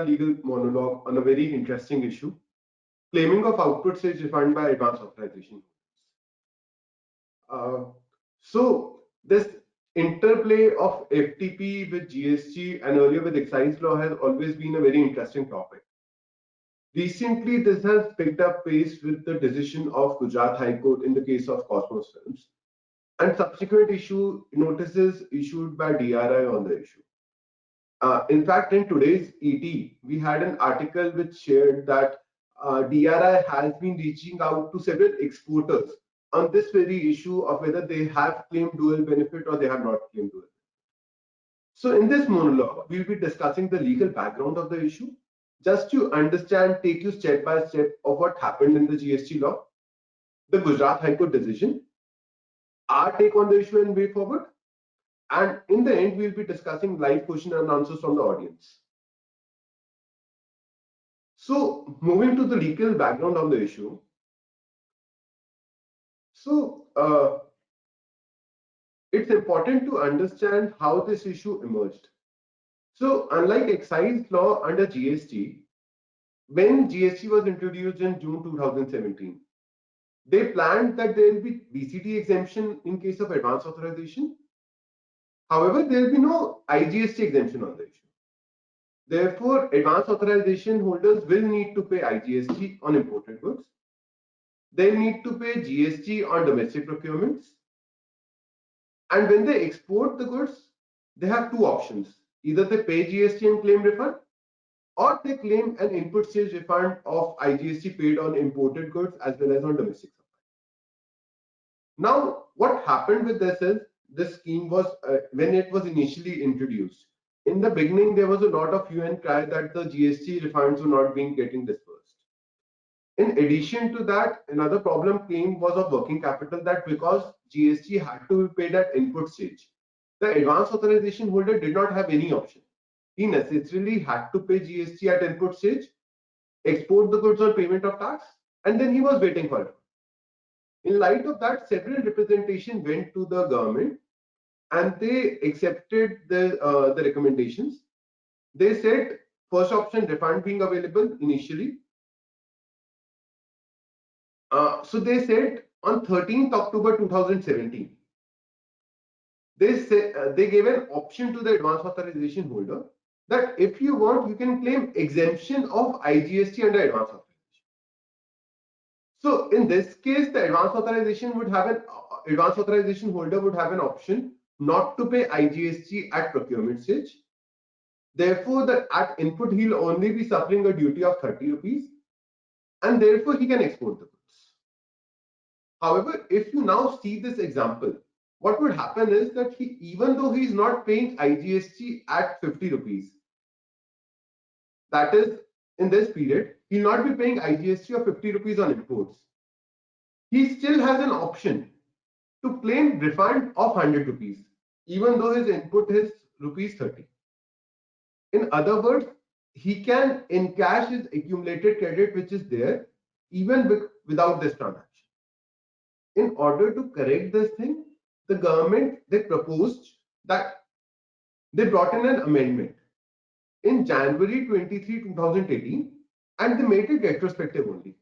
our legal monologue on a very interesting issue, claiming of output stage refund by advance authorization. Uh, so this interplay of FTP with GST and earlier with excise law has always been a very interesting topic. Recently, this has picked up pace with the decision of Gujarat High Court in the case of Cosmos Films and subsequent issue notices issued by DRI on the issue. In fact, in today's ET, we had an article which shared that DRI has been reaching out to several exporters on this very issue of whether they have claimed dual benefit or they have not claimed dual benefit. So in this monologue, we'll be discussing the legal background of the issue, just to understand, take you step by step of what happened in the GST law, the Gujarat High Court decision, our take on the issue and way forward, and in the end, we'll be discussing live question and answers from the audience. So moving to the legal background of the issue. So it's important to understand how this issue emerged. So unlike excise law under GST, when GST was introduced in June 2017, they planned that there will be BCT exemption in case of advance authorization. However, there will be no IGST exemption on the issue. Therefore, advance authorization holders will need to pay IGST on imported goods. They need to pay GST on domestic procurements. And when they export the goods, they have two options. Either they pay GST and claim refund, or they claim an input stage refund of IGST paid on imported goods as well as on domestic supply. Now, what happened with this is, this scheme was, when it was initially introduced, in the beginning, there was a lot of hue and cry that the GST refunds were not being getting dispersed. In addition to that, another problem came was of working capital, that because GST had to be paid at input stage, the advance authorization holder did not have any option. He necessarily had to pay GST at input stage, export the goods on payment of tax, and then he was waiting for it. In light of that, several representation went to the government and they accepted the recommendations. They said first option, refund being available initially. So they said on 13th October 2017, they gave an option to the advance authorization holder that if you want, you can claim exemption of IGST under advance authorization. So in this case, the advance authorization holder would have an option not to pay IGST at procurement stage. Therefore, at input he'll only be suffering a duty of 30 rupees, and therefore he can export the goods. However, if you now see this example, what would happen is that even though he is not paying IGST at 50 rupees, that is, in this period, he'll not be paying IGST of 50 rupees on imports. He still has an option to claim refund of 100 rupees, even though his input is rupees 30. In other words, he can encash his accumulated credit which is there even without this transaction. In order to correct this thing, the government, they proposed that they brought in an amendment in January 23, 2018, and they made it retrospective only.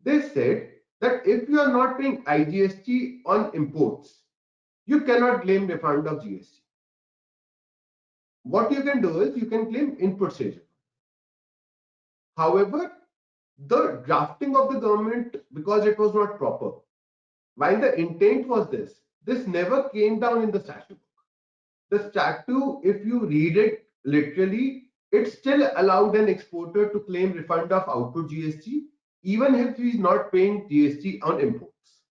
They said that if you are not paying IGST on imports, you cannot claim refund of GST. What you can do is you can claim input stage. However, the drafting of the government, because it was not proper, while the intent was this never came down in the statute book. The statute, if you read it literally, it still allowed an exporter to claim refund of output GST, even if he is not paying GST on imports.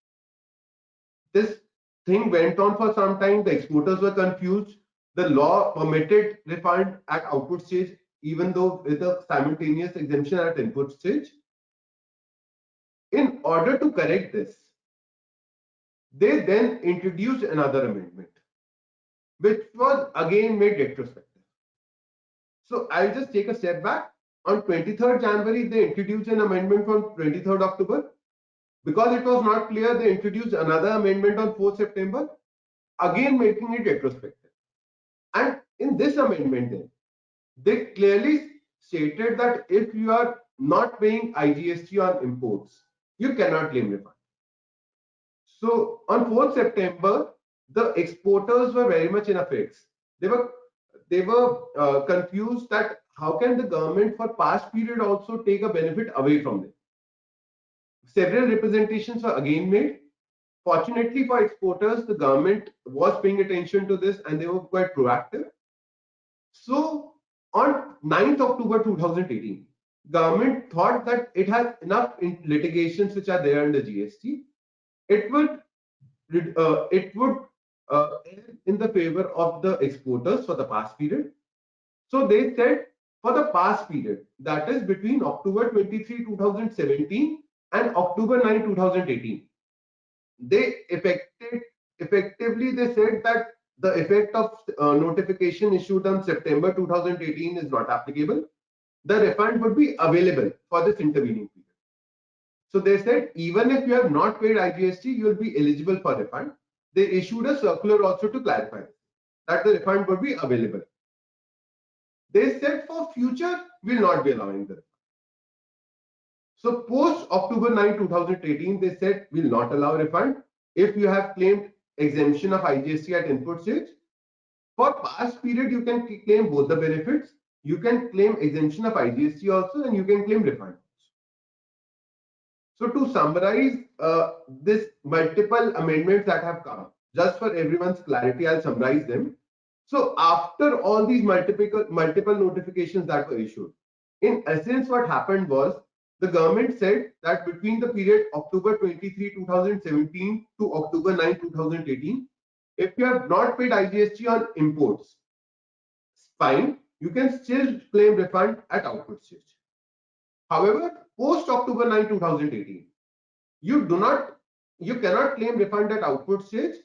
This thing went on for some time. The exporters were confused. The law permitted refund at output stage, even though with a simultaneous exemption at input stage. In order to correct this, they then introduced another amendment, which was again made retrospective. So I'll just take a step back. On 23rd January, they introduced an amendment from 23rd October. Because it was not clear, they introduced another amendment on 4th September, again making it retrospective. And in this amendment, then, they clearly stated that if you are not paying IGST on imports, you cannot claim refund. So on 4th September, the exporters were very much in a fix. They were confused that how can the government for past period also take a benefit away from them. Several representations were again made. Fortunately for exporters, the government was paying attention to this and they were quite proactive. So on 9th October 2018, government thought that it has enough litigations which are there under GST. It would err in the favor of the exporters for the past period. So they said for the past period, that is between October 23, 2017 and October 9, 2018, they effectively they said that the effect of notification issued on September 2018 is not applicable. The refund would be available for this intervening period. So they said even if you have not paid IGST, you will be eligible for refund. They issued a circular also to clarify that the refund would be available. They said for future will not be allowing the refund. So post October 9, 2018, they said will not allow refund if you have claimed exemption of IGST at input stage. For past period, you can claim both the benefits. You can claim exemption of IGST also, and you can claim refund. So to summarize this multiple amendments that have come, just for everyone's clarity, I'll summarize them. So after all these multiple notifications that were issued, in essence, what happened was the government said that between the period October 23, 2017 to October 9, 2018, if you have not paid IGST on imports, fine, you can still claim refund at output stage. However, post October 9, 2018, you cannot claim refund at output stage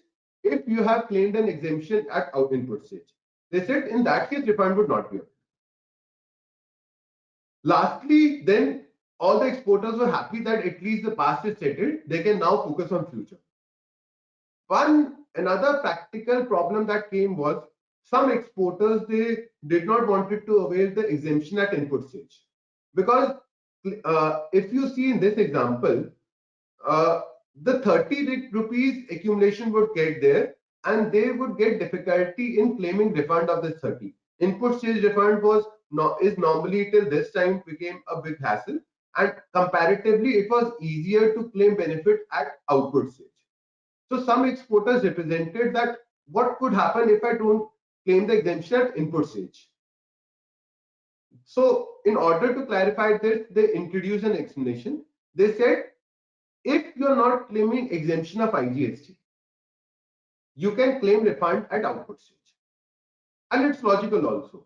if you have claimed an exemption at input stage. They said in that case, refund would not be available. Lastly, then all the exporters were happy that at least the past is settled. They can now focus on future. Another practical problem that came was some exporters, they did not wanted to avail the exemption at input stage, because if you see in this example, the 30 rupees accumulation would get there and they would get difficulty in claiming refund of this 30. Input stage refund is normally till this time became a big hassle, and comparatively it was easier to claim benefit at output stage. So some exporters represented that what could happen if I don't claim the exemption at input stage. So in order to clarify this, they introduced an explanation. They said if you are not claiming exemption of IGST, you can claim refund at output stage. And it's logical also.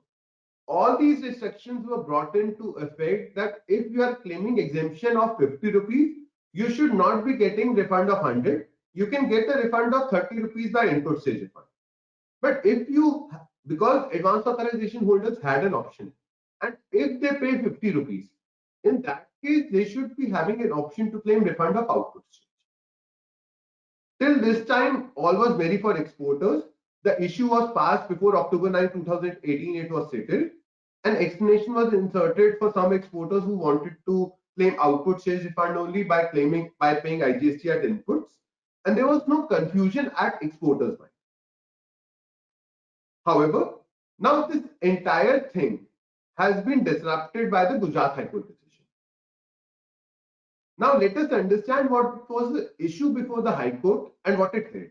All these restrictions were brought into effect that if you are claiming exemption of 50 rupees, you should not be getting refund of 100. You can get a refund of 30 rupees by input stage refund. But because advanced authorization holders had an option, and if they pay 50 rupees, in that case, they should be having an option to claim refund of output stage. Till this time, all was very for exporters. The issue was passed before October 9, 2018, it was settled. An explanation was inserted for some exporters who wanted to claim output stage refund only by paying IGST at inputs. And there was no confusion at exporters' mind. However, now this entire thing has been disrupted by the Gujarat High Court decision. Now let us understand what was the issue before the High Court and what it held.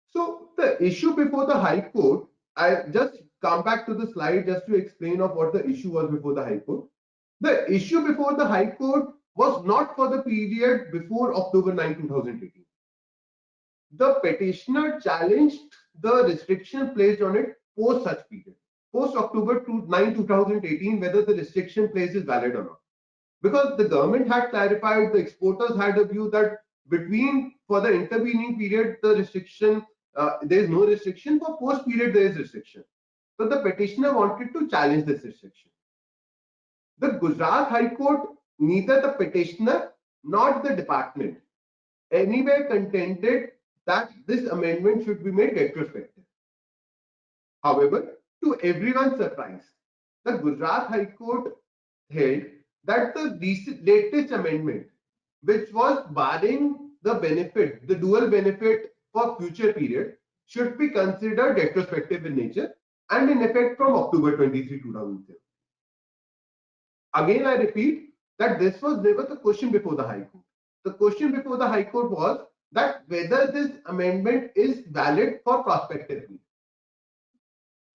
So the issue before the High Court, I just come back to the slide just to explain of what the issue was before the High Court. The issue before the High Court was not for the period before October 9, 2018. The petitioner challenged the restriction placed on it post such period, post October 9, 2018, whether the restriction placed is valid or not. Because the government had clarified, the exporters had a view that for the intervening period, the restriction, there is no restriction. For post period, there is restriction. So the petitioner wanted to challenge this restriction. The Gujarat High Court, neither the petitioner nor the department anywhere contended that this amendment should be made retrospective. However, to everyone's surprise, the Gujarat High Court held that the latest amendment, which was barring the benefit, the dual benefit for future period, should be considered retrospective in nature and in effect from October 23, 2007. Again, I repeat that this was never the question before the High Court. The question before the High Court was that whether this amendment is valid for prospective period.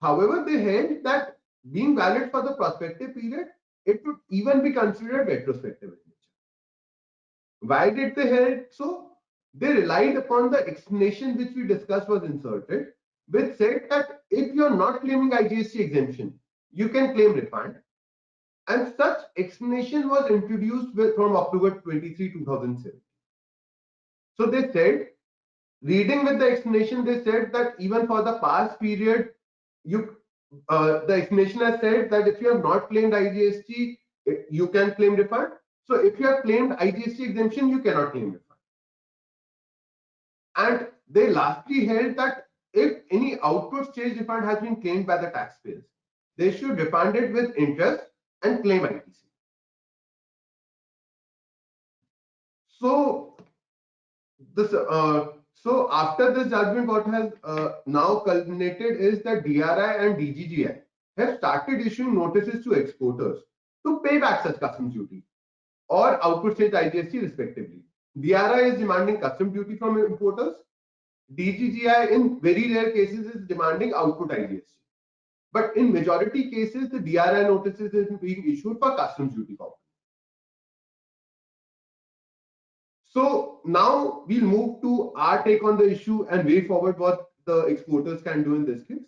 However, they held that being valid for the prospective period, it would even be considered retrospective in nature. Why did they hold so? They relied upon the explanation which we discussed was inserted, which said that if you are not claiming IGST exemption, you can claim refund. And such explanation was introduced from October 23, 2007. So they said, reading with the explanation, they said that even for the past period, the explanation has said that if you have not claimed IGST, you can claim refund. So if you have claimed IGST exemption, you cannot claim refund. And they lastly held that if any output stage refund has been claimed by the taxpayers, they should refund it with interest and claim ITC. So this so after this judgment, what has now culminated is that DRI and DGGI have started issuing notices to exporters to pay back such customs duty or output stage IGST respectively. DRI is demanding custom duty from importers. DGGI in very rare cases is demanding output IGST. But in majority cases, the DRI notices is being issued for customs duty component. So now we'll move to our take on the issue and way forward what the exporters can do in this case.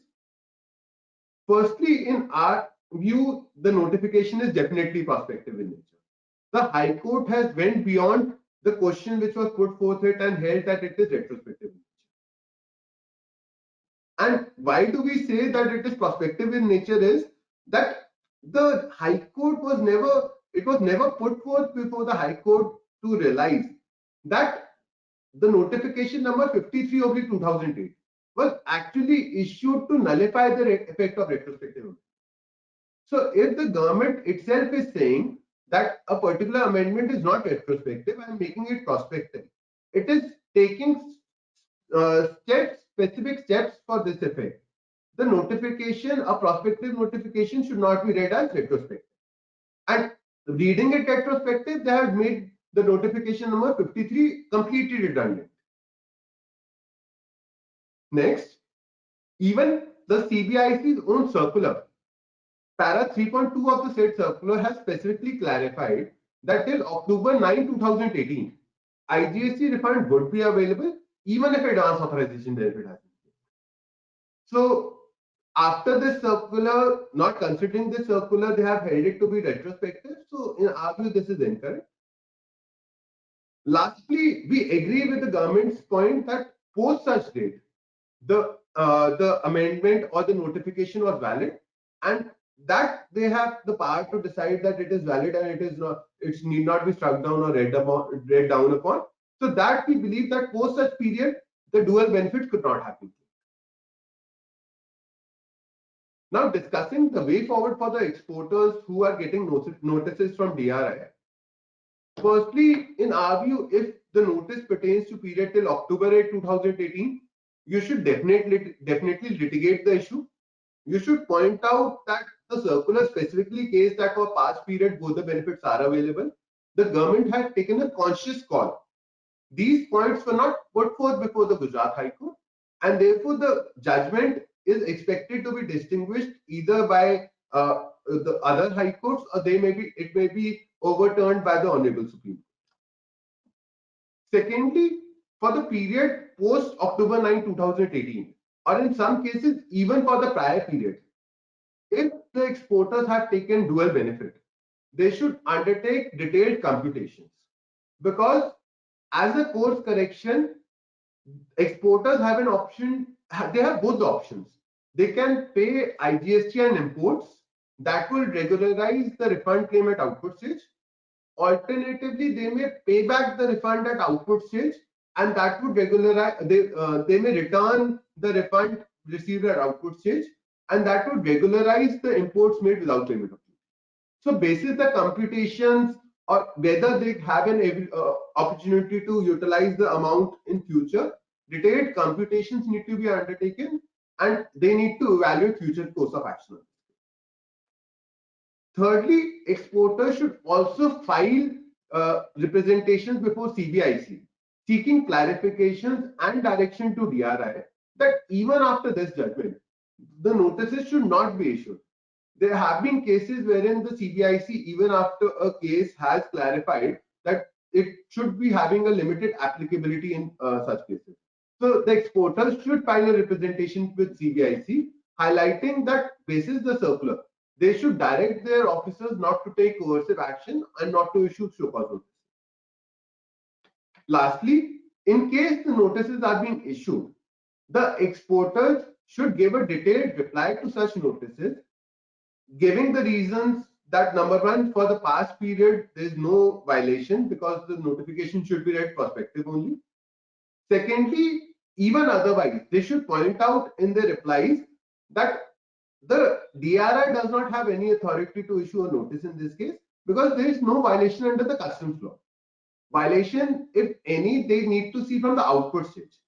Firstly, in our view, the notification is definitely prospective in nature. The High Court has went beyond the question which was put forth it and held that it is retrospective in nature. And why do we say that it is prospective in nature is that the High Court was never put forth before the High Court to realize that the notification number 53/2008 was actually issued to nullify the effect of retrospective. So if the government itself is saying that a particular amendment is not retrospective and making it prospective, it is taking specific steps for this effect. The notification, a prospective notification, should not be read as retrospective. And reading it retrospective, they have made the notification number 53 completely redundant. Next, even the CBIC's own circular, para 3.2 of the said circular has specifically clarified that till October 9, 2018, IGST refund would be available even if advance authorization benefit has been paid. So after this circular, not considering this circular, they have held it to be retrospective. So in our view, this is incorrect. Lastly, we agree with the government's point that post such date, the amendment or the notification was valid, and that they have the power to decide that it is valid and it is not, it need not be struck down or read down upon. So that we believe that post such period, the dual benefit could not happen. Now discussing the way forward for the exporters who are getting notices from DRI. Firstly, in our view, if the notice pertains to period till October 8, 2018, you should definitely litigate the issue. You should point out that the circular specifically case that for past period both the benefits are available. The government had taken a conscious call. These points were not put forth before the Gujarat High Court, and therefore the judgment is expected to be distinguished either by the other high courts, or it may be overturned by the Honorable Supreme Court. Secondly, for the period post October 9, 2018, or in some cases even for the prior period, if the exporters have taken dual benefit, they should undertake detailed computations, because as a course correction, exporters have an option. They have both the options. They can pay IGST and imports that will regularize the refund claim at output stage. Alternatively, they may pay back the refund at output stage, and that would regularize. They may return the refund received at output stage, and that would regularize the imports made without payment of duty. So basis the computations or whether they have an opportunity to utilize the amount in future, detailed computations need to be undertaken and they need to evaluate future course of action. Thirdly, exporters should also file representations before CBIC, seeking clarifications and direction to DRI that even after this judgment, the notices should not be issued. There have been cases wherein the CBIC, even after a case has clarified that it should be having a limited applicability in such cases. So the exporters should file a representation with CBIC highlighting that basis the circular, they should direct their officers not to take coercive action and not to issue show cause notice. Lastly, in case the notices are being issued, the exporters should give a detailed reply to such notices, giving the reasons that number one, for the past period, there is no violation because the notification should be read prospective only. Secondly, even otherwise, they should point out in their replies that the DRI does not have any authority to issue a notice in this case because there is no violation under the customs law. Violation, if any, they need to see from the output stage.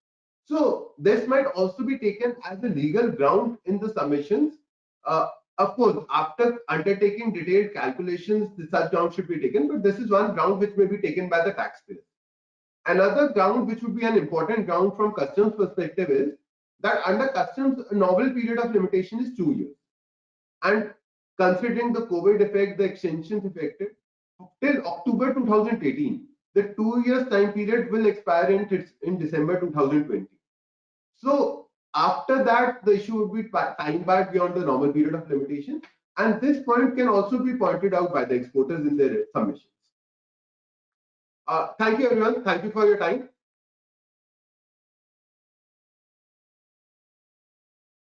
So this might also be taken as a legal ground in the submissions. Of course, after undertaking detailed calculations, such ground should be taken, but this is one ground which may be taken by the taxpayer. Another ground which would be an important ground from customs perspective is that under customs, a novel period of limitation is 2 years. And considering the COVID effect, the extensions effective, till October 2018, the 2 years time period will expire in December 2020. So after that, the issue would be time barred beyond the normal period of limitation. And this point can also be pointed out by the exporters in their submissions. Thank you, everyone. Thank you for your time.